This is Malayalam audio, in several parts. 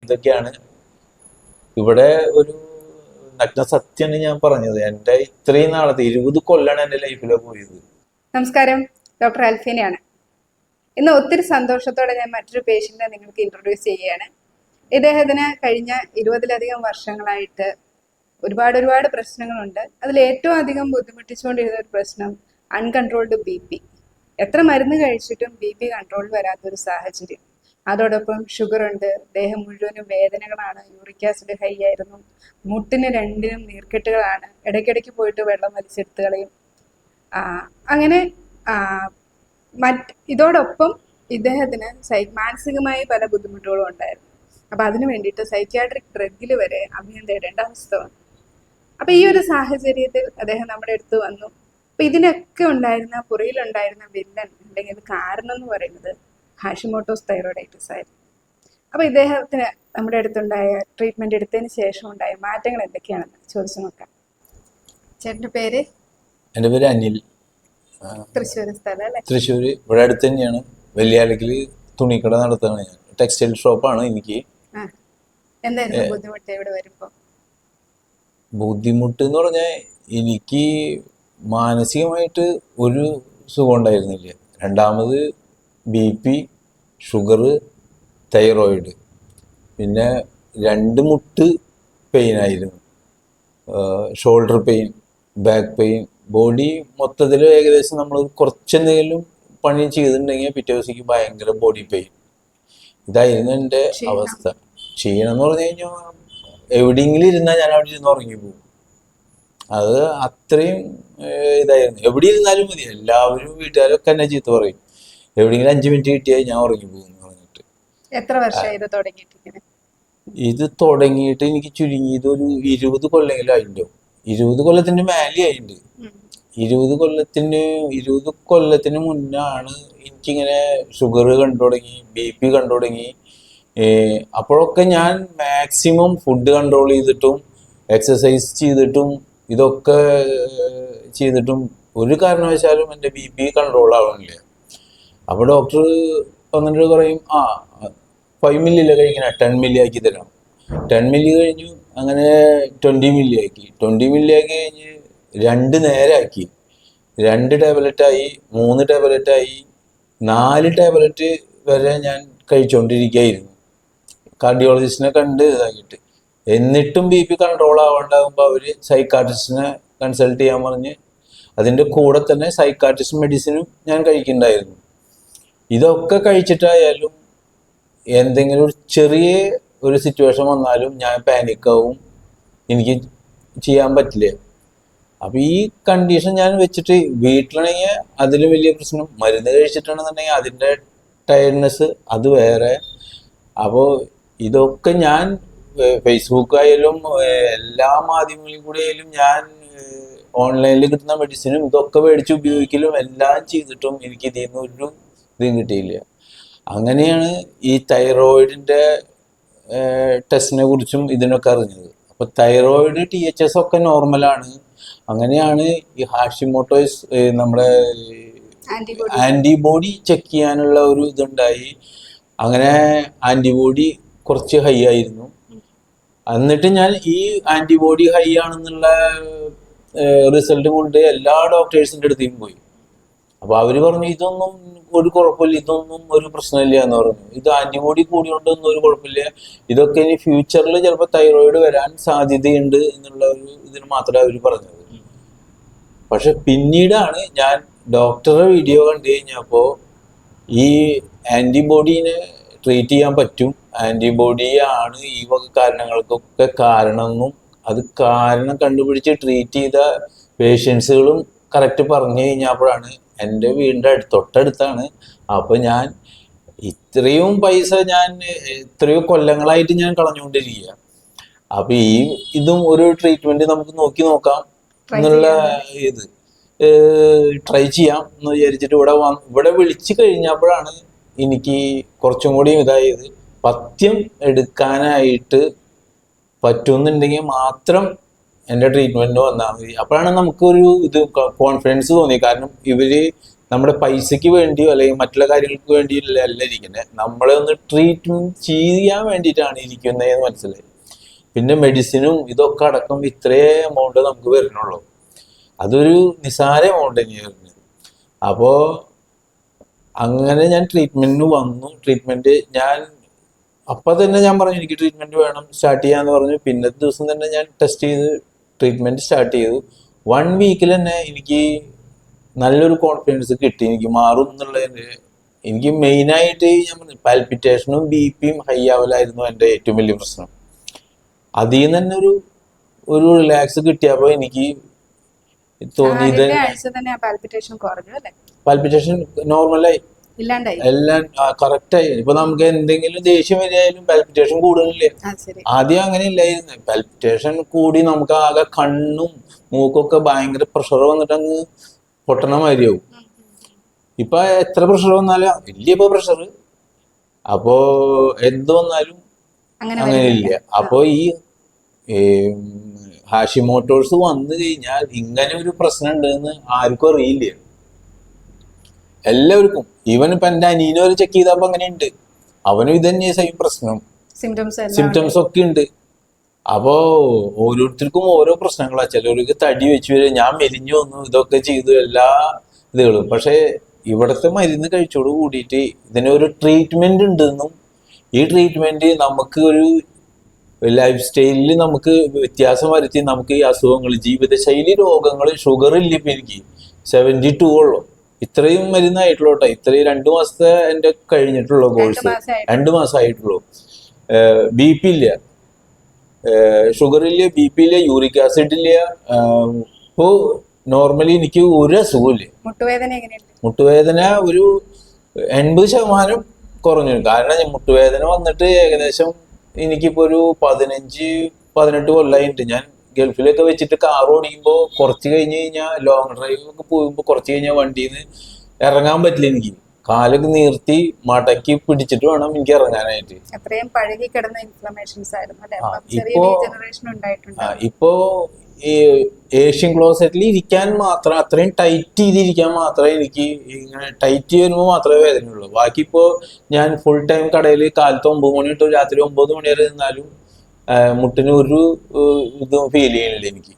ഇതൊക്കെയാണ് ഇവിടെ ഒരു നഗ്ന സത്യമാണ് ഞാൻ പറഞ്ഞത്. എൻ്റെ ഇത്രയും നാളത്തെ 20 കൊല്ലാണ് എൻ്റെ ലൈഫിൽ പോയത്. നമസ്കാരം, ഡോക്ടർ അൽഫീനയാണ്. ഇന്ന് ഒത്തിരി സന്തോഷത്തോടെ ഞാൻ മറ്റൊരു പേഷ്യന്റിനെ നിങ്ങൾക്ക് ഇൻട്രൊഡ്യൂസ് ചെയ്യുകയാണ്. ഇദ്ദേഹത്തിന് കഴിഞ്ഞ 20-ലധികം വർഷങ്ങളായിട്ട് ഒരുപാട് പ്രശ്നങ്ങളുണ്ട്. അതിൽ ഏറ്റവും അധികം ബുദ്ധിമുട്ടിച്ചുകൊണ്ടിരുന്ന ഒരു പ്രശ്നം അൺകൺട്രോൾഡ് BP. എത്ര മരുന്ന് കഴിച്ചിട്ടും BP കൺട്രോൾ വരാത്തൊരു സാഹചര്യം. അതോടൊപ്പം ഷുഗർ ഉണ്ട്, ദേഹം മുഴുവനും വേദനകളാണ്, യൂറിക് ആസിഡ് ഹൈ ആയിരുന്നു, മുട്ടിന് രണ്ടിനും നീർക്കെട്ടുകളാണ്, ഇടയ്ക്കിടയ്ക്ക് പോയിട്ട് വെള്ളം വലിച്ചെടുത്ത് കളയും. അങ്ങനെ ഇതോടൊപ്പം ഇദ്ദേഹത്തിന് മാനസികമായി പല ബുദ്ധിമുട്ടുകളും ഉണ്ടായിരുന്നു. അപ്പം അതിനു വേണ്ടിയിട്ട് സൈക്യാട്രിക് ഡ്രഗിൽ വരെ അഭയം തേടേണ്ട അവസ്ഥ വന്നു. അപ്പം ഈ ഒരു സാഹചര്യത്തിൽ അദ്ദേഹം നമ്മുടെ അടുത്ത് വന്നു. അപ്പം ഇതിനൊക്കെ പുറയിലുണ്ടായിരുന്ന വില്ലൻ അല്ലെങ്കിൽ കാരണം എന്ന് പറയുന്നത് ഹാഷിമോട്ടോസ് തൈറോയിഡൈറ്റിസ് ആയിരുന്നു. അപ്പോൾ ഇദ്ദേഹത്തിന് നമ്മുടെ അടുത്തുണ്ടായ ട്രീറ്റ്മെന്റ് എടുത്തതിന് ശേഷം ഉണ്ടായ മാറ്റങ്ങൾ എന്തൊക്കെയാണെന്ന് ചോദിച്ചു നോക്കാം. ചേട്ടൻ്റെ പേര്? എൻ്റെ പേര് അനിൽ. തൃശ്ശൂർ സ്ഥലം അല്ലേ? തൃശ്ശൂർ ഇവിടെ അടുത്ത് തന്നെയാണ്. വലിയാലക്കിൽ തുണിക്കട നടത്തുകയാണ് ഞാൻ. ടെക്സ്റ്റൈൽ ഷോപ്പാണ് എനിക്ക്. എന്തായിരുന്നു ബുദ്ധിമുട്ട് ഇവിടെ വരുമ്പോ? ബുദ്ധിമുട്ട് എന്ന് പറഞ്ഞാൽ എനിക്ക് മാനസികമായിട്ട് ഒരു സുഖം ഉണ്ടായിരുന്നില്ല. രണ്ടാമത് BP, ഷുഗർ, തൈറോയിഡ്, പിന്നെ 2 മുട്ട് പെയിനായിരുന്നു, shoulder pain, back pain, body മൊത്തത്തിൽ ഏകദേശം നമ്മൾ കുറച്ചെന്തെങ്കിലും പണി ചെയ്തിട്ടുണ്ടെങ്കിൽ പിറ്റേ ദിവസത്തേക്ക് ഭയങ്കര ബോഡി പെയിൻ. ഇതായിരുന്നു എൻ്റെ അവസ്ഥ. ക്ഷീണം എന്ന് പറഞ്ഞു കഴിഞ്ഞാൽ എവിടെയെങ്കിലും ഇരുന്നാൽ ഞാൻ അവിടെ ഇരുന്ന് ഉറങ്ങിപ്പോകും. അത് അത്രയും ഇതായിരുന്നു. എവിടെ ഇരുന്നാലും മതി, എല്ലാവരും വീട്ടുകാരൊക്കെ എന്നെ ചീത്ത പറയും. എവിടെയെങ്കിലും 5 മിനിറ്റ് കിട്ടിയാൽ ഞാൻ ഉറങ്ങിപ്പോകും എന്ന് പറഞ്ഞിട്ട്. എത്ര വർഷമായി ഇത് തുടങ്ങിയിട്ട്? ഇത് തുടങ്ങിയിട്ട് എനിക്ക് ചുരുങ്ങിയത് ഒരു 20 കൊല്ലെങ്കിലും ആയിട്ടുണ്ടാവും. 20 കൊല്ലത്തിന്റെ മേലെ ആയിട്ടുണ്ട്. 20 കൊല്ലത്തിന് മുന്നാണ് എനിക്കിങ്ങനെ ഷുഗർ കണ്ടു തുടങ്ങി, BP കണ്ടു തുടങ്ങി. അപ്പോഴൊക്കെ ഞാൻ മാക്സിമം ഫുഡ് കൺട്രോൾ ചെയ്തിട്ടും എക്സസൈസ് ചെയ്തിട്ടും ഇതൊക്കെ ചെയ്തിട്ടും ഒരു കാരണവശാലും എൻ്റെ BP കൺട്രോൾ ആവണില്ല. അപ്പോൾ ഡോക്ടർ വന്നിട്ട് പറയും 5 മില്ലിയില്ല കഴിക്കണം, 10 മില്ലി ആക്കി തരാം. 10 മില്ലി കഴിഞ്ഞു, അങ്ങനെ 20 മില്ലി ആക്കി. 20 മില്ലി ആക്കി കഴിഞ്ഞ് 2 നേരമാക്കി, 2 ടാബ്ലറ്റായി, 3 ടാബ്ലറ്റായി, 4 ടാബ്ലറ്റ് വരെ ഞാൻ കഴിച്ചുകൊണ്ടിരിക്കുകയായിരുന്നു. കാർഡിയോളജിസ്റ്റിനെ കണ്ട് ഇതാക്കിയിട്ട്. എന്നിട്ടും BP കൺട്രോൾ ആവാണ്ടാകുമ്പോൾ അവർ സൈക്കാട്രിസ്റ്റിനെ കൺസൾട്ട് ചെയ്യാൻ പറഞ്ഞ് അതിൻ്റെ കൂടെ തന്നെ സൈക്കാട്രിസ്റ്റ് മെഡിസിനും ഞാൻ കഴിക്കുന്നുണ്ടായിരുന്നു. ഇതൊക്കെ കഴിച്ചിട്ടായാലും എന്തെങ്കിലും ഒരു ചെറിയ ഒരു സിറ്റുവേഷൻ വന്നാലും ഞാൻ പാനിക്കാവും, എനിക്ക് ചെയ്യാൻ പറ്റില്ല. അപ്പം ഈ കണ്ടീഷൻ ഞാൻ വെച്ചിട്ട് വീട്ടിലാണെങ്കിൽ അതിലും വലിയ പ്രശ്നം, മരുന്ന് കഴിച്ചിട്ടുണ്ടെന്നുണ്ടെങ്കിൽ അതിൻ്റെ ടയർഡ്നെസ് അത് വേറെ. അപ്പോൾ ഇതൊക്കെ ഞാൻ ഫേസ്ബുക്ക് ആയാലും എല്ലാ മാധ്യമങ്ങളിൽ കൂടെ ആയാലും ഞാൻ ഓൺലൈനിൽ കിട്ടുന്ന മെഡിസിനും ഇതൊക്കെ മേടിച്ച് ഉപയോഗിക്കലും എല്ലാം ചെയ്തിട്ടും എനിക്ക് ഇതിൽ നിന്ന് ഒരു ഇതും കിട്ടിയില്ല. അങ്ങനെയാണ് ഈ തൈറോയിഡിൻ്റെ ടെസ്റ്റിനെ കുറിച്ചും ഇതിനൊക്കെ അറിഞ്ഞത്. അപ്പോൾ തൈറോയിഡ് THS ഒക്കെ നോർമലാണ്. അങ്ങനെയാണ് ഈ ഹാഷിമോട്ടോസ് നമ്മുടെ ആൻറ്റിബോഡി ചെക്ക് ചെയ്യാനുള്ള ഒരു ഇതുണ്ടായി. അങ്ങനെ ആൻറ്റിബോഡി കുറച്ച് ഹൈ ആയിരുന്നു. എന്നിട്ട് ഞാൻ ഈ ആൻറ്റിബോഡി ഹൈ ആണെന്നുള്ള റിസൾട്ട് കൊണ്ട് എല്ലാ ഡോക്ടേഴ്സിൻ്റെ അടുത്തേക്കും പോയി. അപ്പോൾ അവർ പറഞ്ഞു ഇതൊന്നും ഒരു കുഴപ്പമില്ല, ഇതൊന്നും ഒരു പ്രശ്നമില്ല എന്ന് പറഞ്ഞു. ഇത് ആൻറ്റിബോഡി കൂടിയോണ്ടൊന്നും ഒരു കുഴപ്പമില്ല, ഇതൊക്കെ ഇനി ഫ്യൂച്ചറിൽ ചിലപ്പോൾ തൈറോയിഡ് വരാൻ സാധ്യതയുണ്ട് എന്നുള്ള ഒരു ഇതിന് മാത്രമേ അവർ പറഞ്ഞത്. പക്ഷെ പിന്നീടാണ് ഞാൻ ഡോക്ടറുടെ വീഡിയോ കണ്ടു കഴിഞ്ഞപ്പോൾ ഈ ആൻറ്റിബോഡീനെ ട്രീറ്റ് ചെയ്യാൻ പറ്റും, ആൻറ്റിബോഡിയാണ് ഈ വക കാരണങ്ങൾക്കൊക്കെ കാരണമെന്നും അത് കാരണം കണ്ടുപിടിച്ച് ട്രീറ്റ് ചെയ്ത പേഷ്യൻസുകളും കറക്റ്റ് പറഞ്ഞു കഴിഞ്ഞപ്പോഴാണ് എൻ്റെ വീടിൻ്റെ തൊട്ടടുത്താണ്. അപ്പോൾ ഞാൻ ഇത്രയും പൈസ ഞാൻ എത്രയോ കൊല്ലങ്ങളായിട്ട് ഞാൻ കളഞ്ഞുകൊണ്ടിരിക്കുക. അപ്പോൾ ഇതും ഒരു ട്രീറ്റ്മെൻറ്റ് നമുക്ക് നോക്കാം എന്നുള്ള ഇത് ട്രൈ ചെയ്യാം എന്ന് വിചാരിച്ചിട്ട് ഇവിടെ വിളിച്ചു കഴിഞ്ഞപ്പോഴാണ് എനിക്ക് കുറച്ചും കൂടി ഇതായത്. പഥ്യം എടുക്കാനായിട്ട് പറ്റുന്നുണ്ടെങ്കിൽ മാത്രം എൻ്റെ ട്രീറ്റ്മെൻറ്റ് വന്നാൽ മതി. അപ്പോഴാണ് നമുക്കൊരു ഇത് കോൺഫിഡൻസ് തോന്നി. കാരണം ഇവർ നമ്മുടെ പൈസയ്ക്ക് വേണ്ടിയോ അല്ലെങ്കിൽ മറ്റുള്ള കാര്യങ്ങൾക്ക് വേണ്ടിയോ അല്ല ഇരിക്കുന്നത്. നമ്മളെ ഒന്ന് ട്രീറ്റ്മെന്റ് ചെയ്യാൻ വേണ്ടിയിട്ടാണ് ഇരിക്കുന്നതെന്ന് മനസ്സിലായി. പിന്നെ മെഡിസിനും ഇതൊക്കെ അടക്കം ഇത്രേ എമൗണ്ട് നമുക്ക് വരുന്നുള്ളൂ. അതൊരു നിസാര എമൗണ്ട് തന്നെയാണ് വരുന്നത്. അപ്പോൾ അങ്ങനെ ഞാൻ ട്രീറ്റ്മെന്റിന് വന്നു. ട്രീറ്റ്മെന്റ് ഞാൻ അപ്പം തന്നെ ഞാൻ പറഞ്ഞു എനിക്ക് ട്രീറ്റ്മെന്റ് വേണം, സ്റ്റാർട്ട് ചെയ്യാന്ന് പറഞ്ഞു. പിന്നത്തെ ദിവസം തന്നെ ഞാൻ ടെസ്റ്റ് ചെയ്ത് ട്രീറ്റ്മെന്റ് സ്റ്റാർട്ട് ചെയ്തു. 1 വീക്കിൽ തന്നെ എനിക്ക് നല്ലൊരു കോൺഫിഡൻസ് കിട്ടി, എനിക്ക് മാറും എന്നുള്ളതിന്. എനിക്ക് മെയിനായിട്ട് ഞാൻ പറഞ്ഞു പാൽപിറ്റേഷനും BP ഹൈ ആവലായിരുന്നു എൻ്റെ ഏറ്റവും വലിയ പ്രശ്നം. അതിൽ നിന്ന് തന്നെ ഒരു റിലാക്സ് കിട്ടിയപ്പോൾ എനിക്ക് തോന്നിയത് പാൽപിറ്റേഷൻ നോർമലായി, എല്ലാം കറക്റ്റായി. ഇപ്പൊ നമുക്ക് എന്തെങ്കിലും ദേഷ്യം വരികയായാലും പാൽപിറ്റേഷൻ കൂടുതലില്ലേ. ആദ്യം അങ്ങനെ ഇല്ലായിരുന്നു. പാൽപിറ്റേഷൻ കൂടി നമുക്ക് ആകെ കണ്ണും മൂക്കൊക്കെ ഭയങ്കര പ്രഷർ വന്നിട്ട് അങ്ങ് പൊട്ടണ മാതിരിയാവും. ഇപ്പൊ എത്ര പ്രഷർ വന്നാലും വലിയ പ്രഷർ, അപ്പോ എന്ത് വന്നാലും അങ്ങനെ ഇല്ല. അപ്പോ ഈ ഹാഷിമോട്ടോഴ്സ് വന്നു കഴിഞ്ഞാൽ ഇങ്ങനെ ഒരു പ്രശ്നം ഉണ്ടെന്ന് ആർക്കും അറിയില്ല, എല്ലാവർക്കും. ഈവൻ ഇപ്പൊ എന്റെ അനിയനെ ഒരു ചെക്ക് ചെയ്തപ്പോ അങ്ങനെ ഉണ്ട്, അവനും ഇത് തന്നെ സെയിം പ്രശ്നം, സിംറ്റംസ് ഒക്കെ ഉണ്ട്. അപ്പോ ഓരോരുത്തർക്കും ഓരോ പ്രശ്നങ്ങളാ. ചിലവർക്ക് തടി വെച്ച് വരും, ഞാൻ മെലിഞ്ഞു വന്നു, ഇതൊക്കെ ചെയ്തു, എല്ലാ ഇതുകളും. പക്ഷെ ഇവിടുത്തെ മരുന്ന് കഴിച്ചോട് കൂടിയിട്ട് ഇതിനൊരു ട്രീറ്റ്മെന്റ് ഉണ്ടെന്നും ഈ ട്രീറ്റ്മെന്റ് നമുക്ക് ഒരു ലൈഫ് സ്റ്റൈലിൽ നമുക്ക് വ്യത്യാസം വരുത്തി നമുക്ക് ഈ അസുഖങ്ങൾ, ജീവിതശൈലി രോഗങ്ങൾ, ഷുഗർ ഇല്ല ഇപ്പൊ എനിക്ക് 72 ഉള്ളു. ഇത്രയും മരുന്നായിട്ടുള്ളൂ കേട്ടോ. ഇത്രയും 2 മാസത്തെ എന്റെ കഴിഞ്ഞിട്ടുള്ളൂ കോഴ്സ്, 2 മാസമായിട്ടുള്ളൂ. BP ഇല്ല, ഷുഗർ ഇല്ല, BP ഇല്ല, യൂറിക് ആസിഡ് ഇല്ല. ഇപ്പോ നോർമലി എനിക്ക് ഒരു അസുഖമില്ല. മുട്ടുവേദന ഒരു 80% കുറഞ്ഞു. കാരണം മുട്ടുവേദന വന്നിട്ട് ഏകദേശം എനിക്കിപ്പോ ഒരു 15-18 കൊല്ലമായിട്ട്. ഞാൻ ഗൾഫിലൊക്കെ വെച്ചിട്ട് കാർ ഓടിക്കുമ്പോ കുറച്ച് കഴിഞ്ഞ് കഴിഞ്ഞാൽ ലോങ് ഡ്രൈവ് ഒക്കെ പോകുമ്പോ കുറച്ച് കഴിഞ്ഞാൽ വണ്ടിയിൽ നിന്ന് ഇറങ്ങാൻ പറ്റില്ല. എനിക്ക് കാലൊക്കെ നീർത്തി മടക്കി പിടിച്ചിട്ട് വേണം എനിക്ക് ഇറങ്ങാനായിട്ട്. ഇപ്പോ ഈ ഏഷ്യൻ ക്ലോസറ്റിൽ ഇരിക്കാൻ മാത്രം, അത്രയും ടൈറ്റ് ചെയ്തിരിക്കാൻ മാത്രമേ എനിക്ക്, ഇങ്ങനെ ടൈറ്റ് ചെയ്യുമ്പോൾ മാത്രമേ വേദനയുള്ളൂ. ബാക്കി ഇപ്പോ ഞാൻ ഫുൾ ടൈം കടയിൽ കാലത്ത് 9 മണി തൊട്ട് രാത്രി 9 മണി വരെ നിന്നാലും മുട്ടിന് ഒരു ഇതും ഫീൽ ചെയ്യണില്ല എനിക്ക്.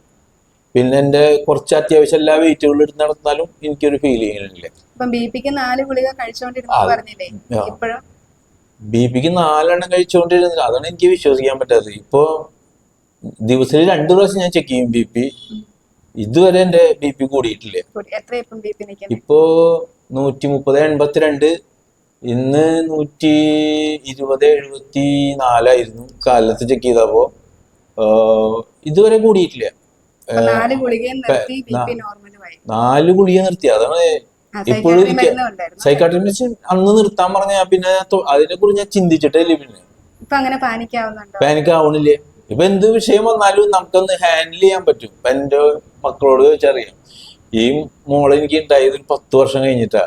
പിന്നെ എന്റെ കുറച്ച് അത്യാവശ്യം എല്ലാ വെയിറ്റുകളും എടുത്ത് നടന്നാലും എനിക്കൊരു ഫീൽ ചെയ്യണില്ല. ബിപിക്ക് 4 ഗുളിക കഴിച്ചോണ്ടിരുന്നില്ല, 4 എണ്ണം കഴിച്ചുകൊണ്ടിരുന്നില്ല. അതാണ് എനിക്ക് വിശ്വസിക്കാൻ പറ്റാത്തത്. ഇപ്പോ ദിവസത്തിൽ 2 പ്രാവശ്യം ഞാൻ ചെക്ക് ചെയ്യും BP. ഇതുവരെ എന്റെ BP കൂടിയിട്ടില്ല. ഇപ്പോ 130/82, ഇന്ന് 120/74 കാലത്ത് ചെക്ക് ചെയ്തപ്പോ. ഇതുവരെ കൂടിയിട്ടില്ല. 4 ഗുളിക നിർത്തി. അതാണ് ഇപ്പോഴും സൈക്കാട്രിസ്റ്റ് അന്ന് നിർത്താൻ പറഞ്ഞ. പിന്നെ അതിനെ കുറിച്ച് ഞാൻ ചിന്തിച്ചിട്ടില്ല. പിന്നെ പാനിക് ആവണില്ലേ. ഇപ്പൊ എന്ത് വിഷയം വന്നാലും നമുക്കൊന്ന് ഹാൻഡിൽ ചെയ്യാൻ പറ്റും. ഇപ്പൊ എന്റെ മക്കളോട് ചോദിച്ചറിയാം. ഈ മോളെ എനിക്ക് ഉണ്ടായത് ഒരു 10 വർഷം കഴിഞ്ഞിട്ടാ.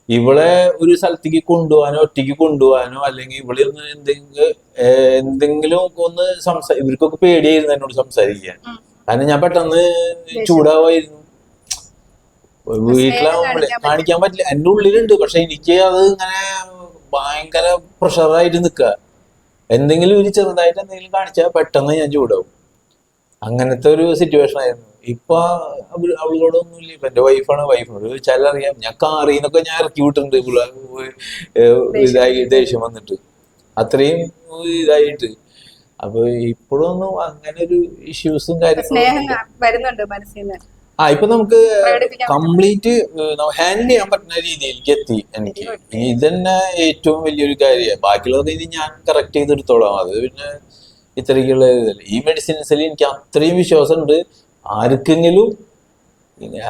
ഇവളെ ഒരു സ്ഥലത്തേക്ക് കൊണ്ടുപോകാനോ ഒറ്റയ്ക്ക് കൊണ്ടുപോകാനോ അല്ലെങ്കിൽ ഇവിടെ ഒന്ന് എന്തെങ്കിലും ഒന്ന് ഇവർക്കൊക്കെ പേടിയായിരുന്നു എന്നോട് സംസാരിക്കാൻ. കാരണം ഞാൻ പെട്ടെന്ന് ചൂടാവായിരുന്നു. വീട്ടിലാവുമ്പോഴേ കാണിക്കാൻ പറ്റില്ല. എന്റെ ഉള്ളിലുണ്ട്, പക്ഷെ എനിക്ക് അത് ഇങ്ങനെ ഭയങ്കര പ്രഷറായിട്ട് നിൽക്കുക. എന്തെങ്കിലും ഒരു ചെറുതായിട്ട് എന്തെങ്കിലും കാണിച്ചാൽ പെട്ടെന്ന് ഞാൻ ചൂടാവും. അങ്ങനത്തെ ഒരു സിറ്റുവേഷൻ ആയിരുന്നു. ഇപ്പൊ അവളോടൊന്നുമില്ല. ഇപ്പൊ എന്റെ വൈഫിനോട് ചോദിച്ചാൽ അറിയാം. ഞാൻ കാറിൽ നിന്നൊക്കെ ഞാൻ ഇറക്കി വിട്ടിട്ടുണ്ട് ഇതായി ദേഷ്യം വന്നിട്ട്, അത്രയും ഇതായിട്ട്. അപ്പൊ ഇപ്പോഴൊന്നും അങ്ങനെ ഒരു ഇഷ്യൂസും കാര്യങ്ങളും ഇപ്പൊ നമുക്ക് കംപ്ലീറ്റ് ഹാൻഡിൽ ചെയ്യാൻ പറ്റുന്ന രീതിയിലേക്ക് എത്തി എനിക്ക്. ഇതന്നെ ഏറ്റവും വലിയൊരു കാര്യമാണ്. ബാക്കിയുള്ളതൊക്കെ ഇനി ഞാൻ കറക്റ്റ് ചെയ്തെടുത്തോളാം. അത് പിന്നെ ഇത്രയ്ക്കുള്ള ഇതല്ല. ഈ മെഡിസിൻസിൽ എനിക്ക് അത്രയും വിശ്വാസമുണ്ട്. ആർക്കെങ്കിലും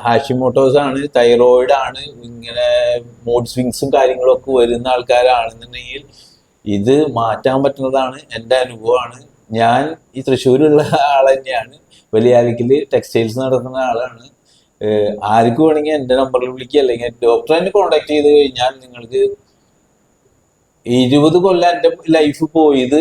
ഹാഷിമോട്ടോസ് ആണ്, തൈറോയിഡ് ആണ്, ഇങ്ങനെ മൂഡ് സ്വിങ്സും കാര്യങ്ങളൊക്കെ വരുന്ന ആൾക്കാരാണെന്നുണ്ടെങ്കിൽ ഇത് മാറ്റാൻ പറ്റുന്നതാണ്. എൻ്റെ അനുഭവമാണ്. ഞാൻ ഈ തൃശ്ശൂരുള്ള ആൾ തന്നെയാണ്. വലിയാലിക്കല് ടെക്സ്റ്റൈൽസ് നടത്തുന്ന ആളാണ്. ആർക്ക് വേണമെങ്കിൽ എൻ്റെ നമ്പറിൽ വിളിക്കുക, അല്ലെങ്കിൽ ഡോക്ടറെ എന്നെ കോൺടാക്ട് ചെയ്ത് കഴിഞ്ഞാൽ നിങ്ങൾക്ക് 20 കൊല്ലം എൻ്റെ ലൈഫ് പോയത്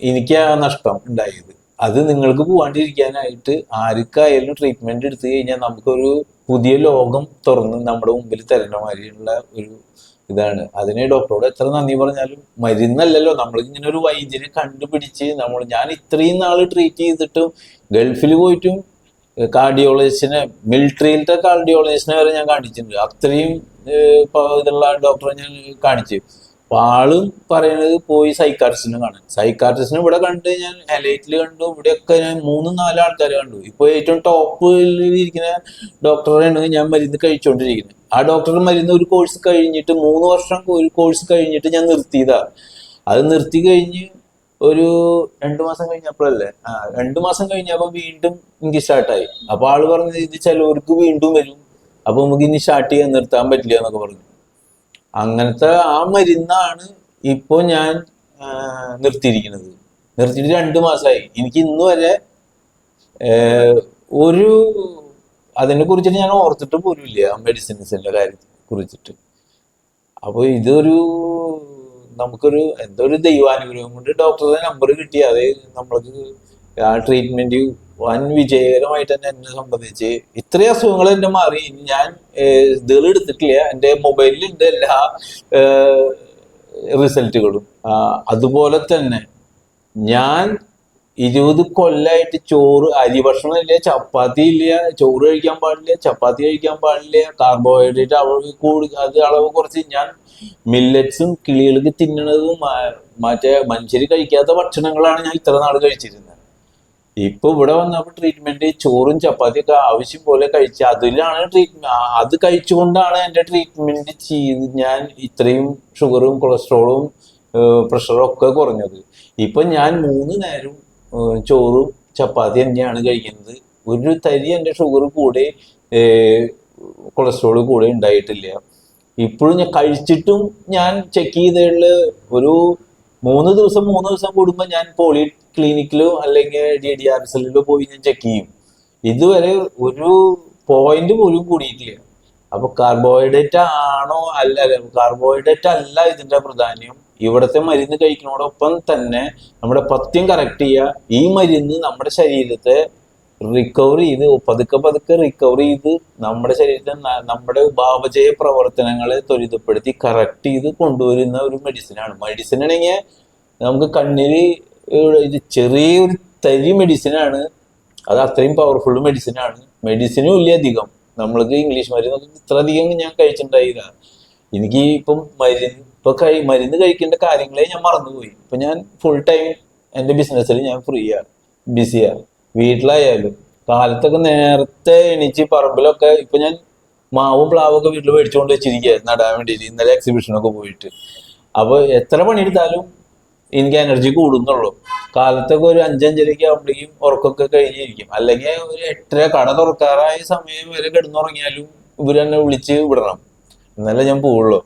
എനിക്ക് ആ നഷ്ടം ഉണ്ടായത്. അത് നിങ്ങൾക്ക് പോവാണ്ടിരിക്കാനായിട്ട് ആർക്കായാലും ട്രീറ്റ്മെന്റ് എടുത്തു കഴിഞ്ഞാൽ നമുക്കൊരു പുതിയ ലോകം തുറന്ന് നമ്മുടെ മുമ്പിൽ തരുന്ന മാതിരിയുള്ള ഒരു ഇതാണ്. അതിന് ഡോക്ടറോട് എത്ര നന്ദി പറഞ്ഞാലും മരുന്നല്ലല്ലോ, നമ്മൾ ഇങ്ങനെ ഒരു വൈദ്യനെ കണ്ടുപിടിച്ച് ഞാൻ ഇത്രയും നാള് ട്രീറ്റ് ചെയ്തിട്ടും ഗൾഫിൽ പോയിട്ടും കാർഡിയോളജിസ്റ്റിനെ, മിലിറ്ററിയിലത്തെ കാർഡിയോളജിസ്റ്റിനെ വരെ ഞാൻ കാണിച്ചിട്ടുണ്ട്. അത്രയും ഇതുള്ള ഡോക്ടറെ ഞാൻ കാണിച്ചു. അപ്പൊ ആളും പറയണത് പോയി സൈക്കാട്രിസ്റ്റിനെ കാണാൻ. സൈക്കാട്രിസ്റ്റിനെ ഇവിടെ കണ്ട് ഞാൻ എലൈറ്റിൽ കണ്ടു, ഇവിടെയൊക്കെ ഞാൻ 3-4 ആൾക്കാരെ കണ്ടു. ഇപ്പൊ ഏറ്റവും ടോപ്പിൽ ഇരിക്കുന്ന ഡോക്ടറെയാണ് ഞാൻ മരുന്ന് കഴിച്ചുകൊണ്ടിരിക്കുന്നത്. ആ ഡോക്ടർ മരുന്ന് ഒരു കോഴ്സ് കഴിഞ്ഞിട്ട് 3 വർഷം ഒരു കോഴ്സ് കഴിഞ്ഞിട്ട് ഞാൻ നിർത്തിയതാ. അത് നിർത്തി കഴിഞ്ഞ് ഒരു 2 മാസം കഴിഞ്ഞപ്പോഴല്ലേ 2 മാസം കഴിഞ്ഞപ്പോ വീണ്ടും എനിക്ക് സ്റ്റാർട്ടായി. അപ്പൊ ആള് പറഞ്ഞത് ഇത് ചിലവർക്ക് വീണ്ടും വരും, അപ്പൊ നമുക്ക് ഇനി സ്റ്റാർട്ട് ചെയ്യാൻ നിർത്താൻ പറ്റില്ല എന്നൊക്കെ പറഞ്ഞു. അങ്ങനത്തെ ആ മരുന്നാണ് ഇപ്പൊ ഞാൻ നിർത്തിയിരിക്കുന്നത്. നിർത്തിയിട്ട് 2 മാസമായി. എനിക്ക് ഇന്ന് വരെ ഒരു അതിനെ കുറിച്ചിട്ട് ഞാൻ ഓർത്തിട്ട് പോലും ഇല്ല, മെഡിസിൻസിന്റെ കാര്യത്തെ കുറിച്ചിട്ട്. അപ്പൊ ഇതൊരു നമുക്കൊരു എന്തോ ഒരു ദൈവാനുഗ്രഹം കൊണ്ട് ഡോക്ടറുടെ നമ്പർ കിട്ടി. അത് നമ്മൾക്ക് ആ ട്രീറ്റ്മെന്റ് വൻ വിജയകരമായിട്ട് തന്നെ എന്നെ സംബന്ധിച്ച് ഇത്രയും അസുഖങ്ങൾ എന്നെ മാറി. ഞാൻ ഇതുകൾ എടുത്തിട്ടില്ല, എൻ്റെ മൊബൈലിലുണ്ട് എല്ലാ റിസൾട്ടുകളും. അതുപോലെ തന്നെ ഞാൻ 20 കൊല്ലായിട്ട് ചോറ്, അരി ഭക്ഷണം ഇല്ല, ചപ്പാത്തി ഇല്ല, ചോറ് കഴിക്കാൻ പാടില്ല, ചപ്പാത്തി കഴിക്കാൻ പാടില്ല, കാർബോഹൈഡ്രേറ്റ് അളവ് കുറച്ച് ഞാൻ മില്ലറ്റ്സും കിളികൾക്ക് തിന്നണതും മറ്റേ മനുഷ്യർ കഴിക്കാത്ത ഭക്ഷണങ്ങളാണ് ഞാൻ ഇത്ര നാൾ കഴിച്ചിരുന്നത്. ഇപ്പൊ ഇവിടെ വന്നപ്പോൾ ട്രീറ്റ്മെന്റ് ചോറും ചപ്പാത്തിയൊക്കെ ആവശ്യം പോലെ കഴിച്ച് അതിലാണ് ട്രീറ്റ്മെന്റ്. അത് കഴിച്ചുകൊണ്ടാണ് എൻ്റെ ട്രീറ്റ്മെന്റ് ചെയ്ത് ഞാൻ ഇത്രയും ഷുഗറും കൊളസ്ട്രോളും പ്രഷറും ഒക്കെ കുറഞ്ഞത്. ഇപ്പൊ ഞാൻ 3 നേരം ചോറും ചപ്പാത്തി തന്നെയാണ് കഴിക്കുന്നത്. ഒരു തരി എൻ്റെ ഷുഗർ കൂടെ കൊളസ്ട്രോൾ കൂടെ ഉണ്ടായിട്ടില്ല. ഇപ്പോഴും ഞാൻ കഴിച്ചിട്ടും ഞാൻ ചെക്ക് ചെയ്തതിൽ ഒരു 3 ദിവസം കൂടുമ്പോൾ ഞാൻ പോളി ക്ലിനിക്കിലോ അല്ലെങ്കിൽ DDRSലിലോ പോയി ഞാൻ ചെക്ക് ചെയ്യും. ഇതുവരെ ഒരു പോയിന്റ് പോലും കൂടിയിട്ടില്ല. അപ്പൊ കാർബോഹൈഡ്രേറ്റ് ആണോ അല്ല, കാർബോഹൈഡ്രേറ്റ് അല്ല ഇതിന്റെ പ്രാധാന്യം. ഇവിടുത്തെ മരുന്ന് കഴിക്കുന്നതോടൊപ്പം തന്നെ നമ്മുടെ പഥ്യം കറക്റ്റ് ചെയ്യുക. ഈ മരുന്ന് നമ്മുടെ ശരീരത്തെ റിക്കവർ ചെയ്ത് പതുക്കെ റിക്കവർ ചെയ്ത് നമ്മുടെ ശരീരത്തെ നമ്മുടെ ഉപാപചയ പ്രവർത്തനങ്ങളെ ത്വരിതപ്പെടുത്തി കറക്റ്റ് ചെയ്ത് കൊണ്ടുവരുന്ന ഒരു മെഡിസിനാണ്. മെഡിസിൻ ആണെങ്കിൽ നമുക്ക് കണ്ണില് ചെറിയൊരു തരി മെഡിസിനാണ്, അത് അത്രയും പവർഫുൾ മെഡിസിനാണ്. മെഡിസിനും ഇല്ല അധികം. നമ്മൾക്ക് ഇംഗ്ലീഷ് മരുന്ന് ഇത്ര അധികം ഞാൻ കഴിച്ചിട്ടുണ്ടായില്ല. എനിക്ക് ഇപ്പം മരുന്ന് കഴിക്കേണ്ട കാര്യങ്ങളെ ഞാൻ മറന്നുപോയി. ഇപ്പൊ ഞാൻ ഫുൾ ടൈം എൻ്റെ ബിസിനസ്സിൽ ഞാൻ ബിസിയാ. വീട്ടിലായാലും കാലത്തൊക്കെ നേരത്തെ എണീച്ച് പറമ്പിലൊക്കെ ഇപ്പൊ ഞാൻ മാവും പ്ലാവൊക്കെ വീട്ടിൽ മേടിച്ചുകൊണ്ട് വെച്ചിരിക്കുക നടാൻ വേണ്ടിയിട്ട്, ഇന്നലെ എക്സിബിഷനൊക്കെ പോയിട്ട്. അപ്പൊ എത്ര പണിയെടുത്താലും എനിക്ക് എനർജി കൂടുന്നുള്ളൂ. കാലത്തൊക്കെ ഒരു 5-5:30 ആകുമ്പോഴേക്കും ഉറക്കൊക്കെ കഴിഞ്ഞിരിക്കും. അല്ലെങ്കിൽ ഒരു 8:30 കട തുറക്കാറായ സമയം വരെ കിടന്നുറങ്ങിയാലും ഇവർ എന്നെ വിളിച്ച് വിടണം, എന്നാലേ ഞാൻ പോവുള്ളൂ.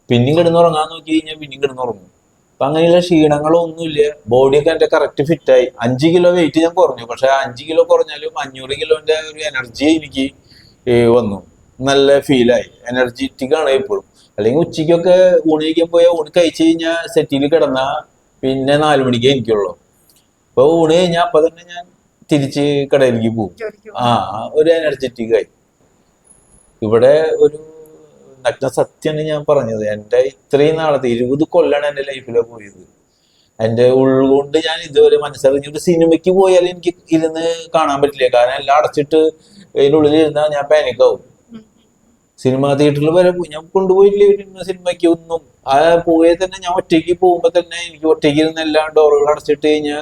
പിന്നെയും കിടന്നുറങ്ങാൻ നോക്കി കഴിഞ്ഞാൽ പിന്നെയും കിടന്നുറങ്ങും. അപ്പൊ അങ്ങനെയുള്ള ക്ഷീണങ്ങളൊന്നുമില്ല. ബോഡിയൊക്കെ എൻ്റെ കറക്റ്റ് ഫിറ്റായി. 5 കിലോ വെയിറ്റ് ഞാൻ കുറഞ്ഞു. പക്ഷെ 5 കിലോ കുറഞ്ഞാലും 500 കിലോന്റെ ഒരു എനർജി എനിക്ക് വന്നു. നല്ല ഫീലായി, എനർജറ്റിക് ആണ് എപ്പോഴും. അല്ലെങ്കിൽ ഉച്ചയ്ക്കൊക്കെ ഊണ് കഴിക്കാൻ പോയാൽ ഊണ് കഴിച്ചു കഴിഞ്ഞാൽ സെറ്റിൽ കിടന്നാ പിന്നെ 4 മണിക്കേ എനിക്കുള്ളൂ. അപ്പൊ ഊണ് കഴിഞ്ഞാൽ അപ്പൊ തന്നെ ഞാൻ തിരിച്ച് കടയിലേക്ക് പോകും. ഒരു എനർജറ്റിക് ആയി. ഇവിടെ ഒരു നഗ്ന സത്യമാണ് ഞാൻ പറഞ്ഞത്. എൻ്റെ ഇത്രയും നാളത്തെ 20 കൊല്ലാണ് എൻ്റെ ലൈഫിലെ പോയത്. എൻ്റെ ഉൾകൊണ്ട് ഞാൻ ഇതുവരെ മനസ്സിലാക്കി ഒരു സിനിമയ്ക്ക് പോയാലും എനിക്ക് ഇരുന്ന് കാണാൻ പറ്റില്ല. കാരണം എല്ലാം അടച്ചിട്ട് അതിൻ്റെ ഉള്ളിൽ ഇരുന്നാൽ ഞാൻ പാനിക്കാവും. സിനിമാ തിയേറ്ററിൽ വരെ പോയി ഞാൻ കൊണ്ടുപോയില്ലേ സിനിമയ്ക്ക് ഒന്നും. ആ പോയാൽ തന്നെ ഞാൻ ഒറ്റയ്ക്ക് പോകുമ്പോ തന്നെ എനിക്ക് ഒറ്റയ്ക്ക് ഇരുന്ന് എല്ലാം ഡോറുകൾ അടച്ചിട്ട് കഴിഞ്ഞാൽ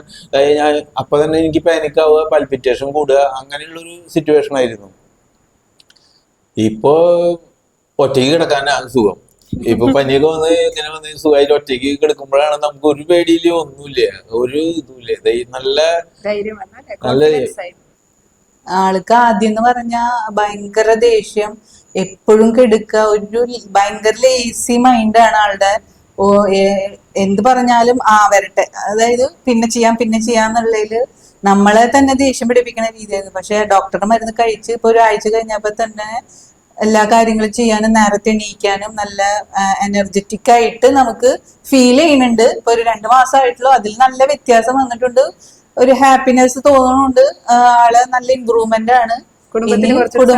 ഞാൻ അപ്പൊ തന്നെ എനിക്ക് പാനിക്കാവുക, പൽപിറ്റേഷൻ കൂടുക, അങ്ങനെയുള്ളൊരു സിറ്റുവേഷൻ ആയിരുന്നു. ഇപ്പൊ ഒറ്റയ്ക്ക് കിടക്കാനാണ് സുഖം. ഇപ്പൊ പനിയൊക്കെ വന്ന് സുഖമായിട്ട് ഒറ്റയ്ക്ക് കിടക്കുമ്പോഴാണ് നമുക്ക് ഒരു പേടിയില്ല, ഒന്നുമില്ല, ഒരു ഇതുമില്ല. നല്ല ആൾക്ക് ആദ്യം എന്ന് പറഞ്ഞാ ഭയങ്കര ദേഷ്യം, എപ്പോഴും കെടുക്ക, ഒരു ഭയങ്കര ലേസി മൈൻഡാണ് ആളുടെ. എന്ത് പറഞ്ഞാലും വരട്ടെ, അതായത് പിന്നെ ചെയ്യാന്നുള്ളതില് നമ്മളെ തന്നെ ദേഷ്യം പിടിപ്പിക്കുന്ന രീതിയായിരുന്നു. പക്ഷെ ഡോക്ടറുടെ മരുന്ന് കഴിച്ച് ഇപ്പൊ 1 ആഴ്ച കഴിഞ്ഞപ്പോ തന്നെ എല്ലാ കാര്യങ്ങളും ചെയ്യാനും നേരത്തെ എണീക്കാനും നല്ല എനർജറ്റിക് ആയിട്ട് നമുക്ക് ഫീൽ ചെയ്യുന്നുണ്ട്. ഇപ്പൊ ഒരു 2 മാസമായിട്ടുള്ളൂ, അതിൽ നല്ല വ്യത്യാസം വന്നിട്ടുണ്ട്. ഒരു ഹാപ്പിനെസ് തോന്നുന്നുണ്ട്. ആള് നല്ല ഇമ്പ്രൂവ്മെന്റ് ആണ്. കുടുംബത്തിന് ഇനി കുറച്ചുകൂടി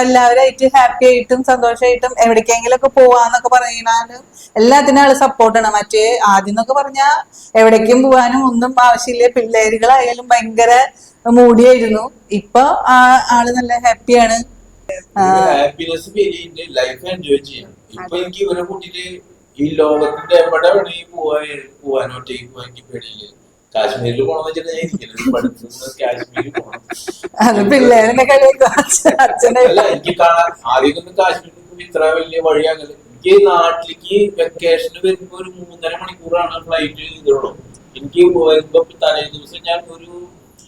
എല്ലാവരായിട്ട് ഹാപ്പി ആയിട്ടും സന്തോഷമായിട്ടും എവിടേക്കെങ്കിലും ഒക്കെ പോവാന്നൊക്കെ പറഞ്ഞാല് എല്ലാത്തിനും ആള് സപ്പോർട്ടാണ്. മറ്റേ ആദ്യം എന്നൊക്കെ പറഞ്ഞാ എവിടേക്കും പോവാനും ഒന്നും ആവശ്യമില്ല, പിള്ളേരുകളായാലും ഭയങ്കര മൂടിയായിരുന്നു. ഇപ്പൊ ആള് നല്ല ഹാപ്പിയാണ്. ഹാപ്പിനെസ് ഫീൽ ചെയ്യുന്നുണ്ട്, ലൈഫ് എൻജോയ് ചെയ്യണം. ഇപ്പൊ എനിക്ക് ഇവരെ കൂട്ടിട്ട് ഈ ലോകത്തിന്റെ എവിടെ വേണമെങ്കിൽ പോവാനോ ഒറ്റയ്ക്ക് പോവാൻ എനിക്ക് പേടിയില്ല. കാശ്മീരിൽ പോകണമെന്ന് വെച്ചിട്ടുണ്ടെങ്കിൽ എനിക്ക് പഠിച്ചത് കാശ്മീരിൽ പോകണം. അത് പിള്ളേരെ അച്ഛനെ അല്ല, എനിക്ക് കാണാൻ ആദ്യമൊന്നും കാശ്മീരിൽ ഇത്ര വലിയ വഴിയാകല്. എനിക്ക് നാട്ടിലേക്ക് വെക്കേഷന് വരുമ്പോ ഒരു 3.5 മണിക്കൂറാണ് ഫ്ലൈറ്റ് ഇതുള്ളൂ. എനിക്ക് വരുമ്പോ തലേ ദിവസം ഞാൻ ഒരു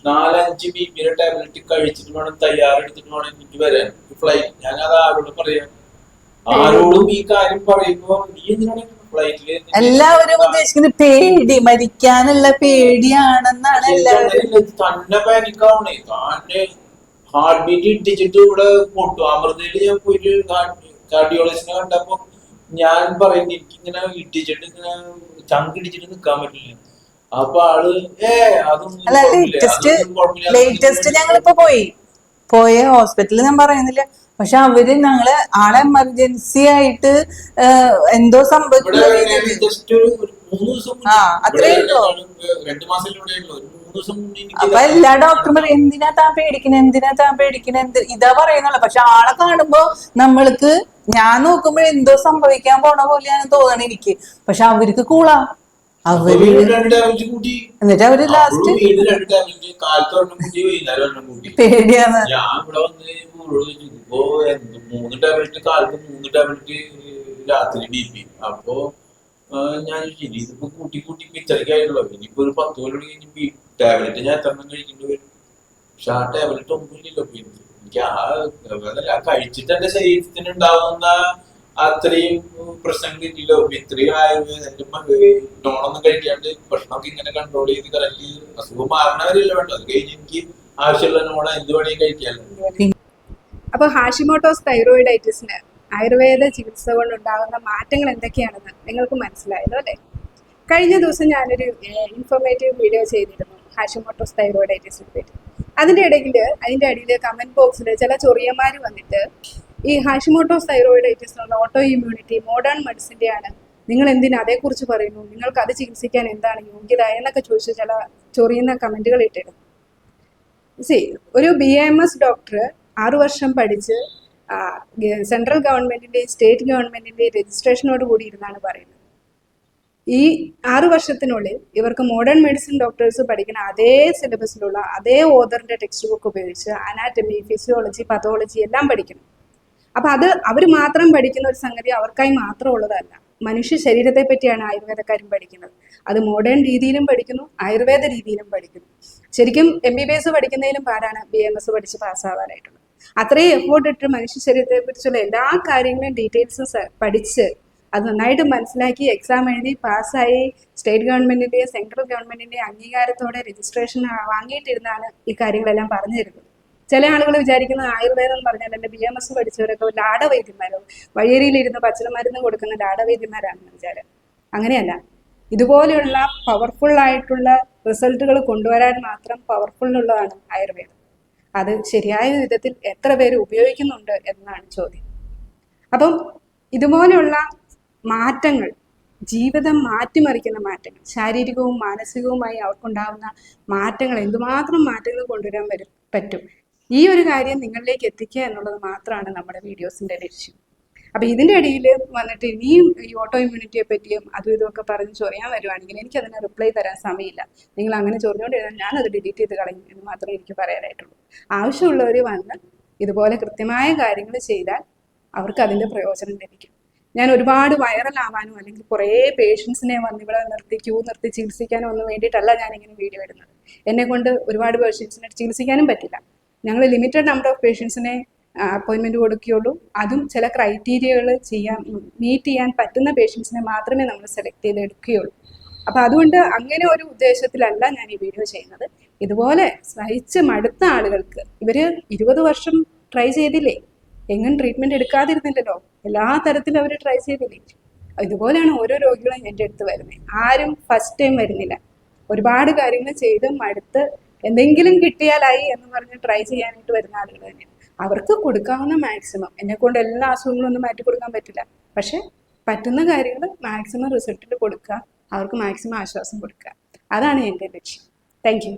4-5 ബിപിയുടെ ടാബ്ലറ്റ് കഴിച്ചിട്ട് വേണം, തയ്യാറെടുത്തിട്ട് വേണം എനിക്ക് വരാൻ ഫ്ലൈറ്റ്. ഞാൻ അത് ആരോട് പറയാം? ആരോടും ഈ കാര്യം പറയുമ്പോ നീ എന്തിനാണ് ഫ്ലൈറ്റില്? എല്ലാവരും ഉദ്ദേശിക്കുന്നത് പേടി, മരിക്കാനുള്ള പേടിയാണെന്നാണ് എല്ലാവരും. തന്നെ പാനിക്കാവണേ, തന്നെ ഹാർട്ട് ബീറ്റ് ഇട്ടിച്ചിട്ട് ഇവിടെ പൊട്ടു. അമൃതയില് ഞാൻ പോയിട്ട് കാർഡിയോളജിസ്റ്റിനെ കണ്ടപ്പോ ഞാൻ പറയുന്നത് എനിക്കിങ്ങനെ ഇട്ടിച്ചിട്ട് ഇങ്ങനെ ചങ്കിടിച്ചിട്ട് നിക്കാൻ പറ്റില്ല. അപ്പൊ ആള് അല്ല, ലേറ്റസ്റ്റ് ഞങ്ങളിപ്പോ പോയ ഹോസ്പിറ്റലിൽ ഞാൻ പറയുന്നില്ല, പക്ഷെ അവര് ഞങ്ങള് ആളെ എമർജൻസി ആയിട്ട് എന്തോ സംഭവിക്കുന്നത് അത്രേ ഉള്ളൂ. അപ്പൊ എല്ലാ ഡോക്ടർമാരും എന്തിനാ താൻ പേടിക്കണേ ഇതാ പറയുന്നുള്ളു. പക്ഷെ ആളെ കാണുമ്പോ നമ്മൾക്ക്, ഞാൻ നോക്കുമ്പോ എന്തോ സംഭവിക്കാൻ പോണ പോലെയാണ് തോന്നണ എനിക്ക്. പക്ഷെ അവർക്ക് കൂളാ. എന്നിട്ട് അവര് ലാസ്റ്റ് പേടിയാണ്. 3 ടാബ്ലറ്റ് കാലത്ത് 3 ടാബ്ലറ്റ് രാത്രി BP. അപ്പൊ ഞാൻ ശരി ഇതിപ്പോ കൂട്ടി ഇത്രയ്ക്കായിട്ടുള്ളൂ. ഇനിയിപ്പോ ഒരു 10 കൊല്ലം കഴിഞ്ഞ് ടാബ്ലറ്റ് ഞാൻ എത്ര കഴിക്കേണ്ടി വരും? പക്ഷെ ആ ടാബ്ലറ്റ് ഒന്നുമില്ലല്ലോ. എനിക്ക് ആ കഴിച്ചിട്ട് എന്റെ ശരീരത്തിന് ഉണ്ടാവുന്ന അത്രയും പ്രശ്നം കിട്ടിയില്ലോ. ഇത്രയും ആയുർവേദം നോണൊന്നും കഴിക്കാണ്ട് ഭക്ഷണമൊക്കെ ഇങ്ങനെ കൺട്രോൾ ചെയ്ത് കറക്റ്റ് അസുഖം മാറണവരല്ല വേണ്ട. അത് കഴിഞ്ഞ് എനിക്ക് ആവശ്യമുള്ള നോണ എന്ത് വേണമെങ്കിൽ കഴിക്കാമല്ലോ. അപ്പോൾ ഹാഷിമോട്ടോസ് തൈറോയിഡൈറ്റിസിന് ആയുർവേദ ചികിത്സ കൊണ്ടുണ്ടാകുന്ന മാറ്റങ്ങൾ എന്തൊക്കെയാണെന്ന് നിങ്ങൾക്ക് മനസ്സിലായല്ലോ അല്ലേ? കഴിഞ്ഞ ദിവസം ഞാനൊരു ഇൻഫോർമേറ്റീവ് വീഡിയോ ചെയ്തിരുന്നു ഹാഷിമോട്ടോസ് തൈറോയിഡൈറ്റിസിനെ പറ്റി. അതിൻ്റെ അടിയിൽ കമന്റ് ബോക്സിൽ ചില ചൊറിയന്മാർ വന്നിട്ട് ഈ ഹാഷിമോട്ടോസ് തൈറോയിഡൈറ്റിസിനുള്ള ഓട്ടോ ഇമ്മ്യൂണിറ്റി മോഡേൺ മെഡിസിൻ്റെ ആണ്, നിങ്ങൾ എന്തിനാ അതേക്കുറിച്ച് പറയുന്നു, നിങ്ങൾക്ക് അത് ചികിത്സിക്കാൻ എന്താണ് യോഗ്യത എന്നൊക്കെ ചോദിച്ച് ചില ചൊറിയുന്ന കമന്റുകൾ ഇട്ടിരുന്നു. ഒരു BAMS ഡോക്ടർ 6 വർഷം പഠിച്ച് സെൻട്രൽ ഗവൺമെന്റിന്റെയും സ്റ്റേറ്റ് ഗവൺമെന്റിന്റെയും രജിസ്ട്രേഷനോട് കൂടി ഇരുന്നാണ് പറയുന്നത്. ഈ 6 വർഷത്തിനുള്ളിൽ ഇവർക്ക് മോഡേൺ മെഡിസിൻ ഡോക്ടേഴ്സ് പഠിക്കുന്ന അതേ സിലബസിലുള്ള അതേ ഓതറിന്റെ ടെക്സ്റ്റ് ബുക്ക് ഉപയോഗിച്ച് അനാറ്റമി, ഫിസിയോളജി, പതോളജി എല്ലാം പഠിക്കണം. അപ്പൊ അത് അവർ മാത്രം പഠിക്കുന്ന ഒരു സംഗതി അവർക്കായി മാത്രം ഉള്ളതല്ല. മനുഷ്യ ശരീരത്തെ പറ്റിയാണ് ആയുർവേദക്കാരും പഠിക്കുന്നത്. അത് മോഡേൺ രീതിയിലും പഠിക്കുന്നു, ആയുർവേദ രീതിയിലും പഠിക്കുന്നു. ശരിക്കും MBBS പഠിക്കുന്നതിലും പാടാണ് BAMS പഠിച്ച് പാസ്സാവാനായിട്ടുള്ളത്. അത്രയും എഫോർട്ട് ഇട്ട് മനുഷ്യ ശരീരത്തെ കുറിച്ചുള്ള എല്ലാ കാര്യങ്ങളും ഡീറ്റെയിൽസും പഠിച്ച് അത് നന്നായിട്ട് മനസ്സിലാക്കി എക്സാം എഴുതി പാസ്സായി സ്റ്റേറ്റ് ഗവൺമെന്റിന്റെയും സെൻട്രൽ ഗവൺമെന്റിന്റെയും അംഗീകാരത്തോടെ രജിസ്ട്രേഷൻ വാങ്ങിയിട്ടിരുന്നാണ് ഈ കാര്യങ്ങളെല്ലാം പറഞ്ഞു തരുന്നത്. ചില ആളുകൾ വിചാരിക്കുന്നത് ആയുർവേദം എന്ന് പറഞ്ഞാൽ എൻ്റെ BAMS പഠിച്ചവരൊക്കെ ലാടവൈദ്യന്മാരോ വഴിയരിയിലിരുന്ന് പച്ചമരുന്ന് കൊടുക്കുന്ന ലാടവൈദ്യന്മാരാണെന്ന് വിചാരം. അങ്ങനെയല്ല. ഇതുപോലെയുള്ള പവർഫുൾ ആയിട്ടുള്ള റിസൾട്ടുകൾ കൊണ്ടുവരാൻ മാത്രം പവർഫുള്ളുള്ളതാണ് ആയുർവേദം. അത് ശരിയായ വിധത്തിൽ എത്ര പേര് ഉപയോഗിക്കുന്നുണ്ട് എന്നാണ് ചോദ്യം. അപ്പം ഇതുപോലെയുള്ള മാറ്റങ്ങൾ, ജീവിതം മാറ്റിമറിക്കുന്ന മാറ്റങ്ങൾ, ശാരീരികവും മാനസികവുമായി അവർക്കുണ്ടാകുന്ന മാറ്റങ്ങൾ, എന്തുമാത്രം മാറ്റങ്ങൾ കൊണ്ടുവരാൻ പറ്റും, ഈ ഒരു കാര്യം നിങ്ങളിലേക്ക് എത്തിക്കുക എന്നുള്ളത് മാത്രമാണ് നമ്മുടെ വീഡിയോസിന്റെ ലക്ഷ്യം. അപ്പൊ ഇതിന്റെ ഇടയിൽ വന്നിട്ട് ഇനിയും ഈ ഓട്ടോ ഇമ്മ്യൂണിറ്റിയെ പറ്റിയും അതും ഇതുമൊക്കെ പറഞ്ഞ് ചൊറിയാൻ വരുവാണെങ്കിൽ എനിക്ക് അതിന് റിപ്ലൈ തരാൻ സമയമില്ല. നിങ്ങൾ അങ്ങനെ ചൊറിഞ്ഞുകൊണ്ടിരുന്നാൽ ഞാനത് ഡിലീറ്റ് ചെയ്ത് കളയും എന്ന് മാത്രമേ എനിക്ക് പറയാനായിട്ടുള്ളൂ. ആവശ്യമുള്ളവർ വന്ന് ഇതുപോലെ കൃത്യമായ കാര്യങ്ങൾ ചെയ്താൽ അവർക്ക് അതിന്റെ പ്രയോജനം ലഭിക്കും. ഞാൻ ഒരുപാട് വൈറലാവാനോ അല്ലെങ്കിൽ കുറേ പേഷ്യൻസിനെ വന്ന് ഇവിടെ ക്യൂ നിർത്തി ചികിത്സിക്കാനോ ഒന്നും വേണ്ടിയിട്ടല്ല ഞാനിങ്ങനെ വീഡിയോ ഇടുന്നത്. എന്നെ കൊണ്ട് ഒരുപാട് പേഷ്യൻസിനെ ചികിത്സിക്കാനും പറ്റില്ല. ഞങ്ങൾ ലിമിറ്റഡ് നമ്പർ ഓഫ് പേഷ്യൻസിനെ അപ്പോയിൻമെന്റ് കൊടുക്കുകയുള്ളൂ. അതും ചില ക്രൈറ്റീരിയകൾ മീറ്റ് ചെയ്യാൻ പറ്റുന്ന പേഷ്യൻസിനെ മാത്രമേ നമ്മൾ സെലക്ട് ചെയ്ത് എടുക്കുകയുള്ളൂ. അപ്പം അതുകൊണ്ട് അങ്ങനെ ഒരു ഉദ്ദേശത്തിലല്ല ഞാൻ ഈ വീഡിയോ ചെയ്യുന്നത്. ഇതുപോലെ സഹിച്ച് മടുത്ത ആളുകൾക്ക്, ഇവര് 20 വർഷം ട്രൈ ചെയ്തില്ലേ, എങ്ങനെ ട്രീറ്റ്മെന്റ് എടുക്കാതിരുന്നില്ലല്ലോ, എല്ലാ തരത്തിലും അവർ ട്രൈ ചെയ്തില്ലേ. ഇതുപോലെയാണ് ഓരോ രോഗികളും എൻ്റെ അടുത്ത് വരുന്നത്. ആരും ഫസ്റ്റ് ടൈം വരുന്നില്ല. ഒരുപാട് കാര്യങ്ങൾ ചെയ്ത് മടുത്ത് എന്തെങ്കിലും കിട്ടിയാലായി എന്ന് പറഞ്ഞ് ട്രൈ ചെയ്യാനായിട്ട് വരുന്ന ആളുകൾ തന്നെയാണ്. അവർക്ക് കൊടുക്കാവുന്ന മാക്സിമം, എന്നെ കൊണ്ട് എല്ലാ അസുഖങ്ങളും ഒന്നും മാറ്റി കൊടുക്കാൻ പറ്റില്ല, പക്ഷെ പറ്റുന്ന കാര്യങ്ങൾ മാക്സിമം റിസൾട്ടിൽ കൊടുക്കുക, അവർക്ക് മാക്സിമം ആശ്വാസം കൊടുക്കുക. അതാണ് എൻ്റെ ലക്ഷ്യം. Thank you.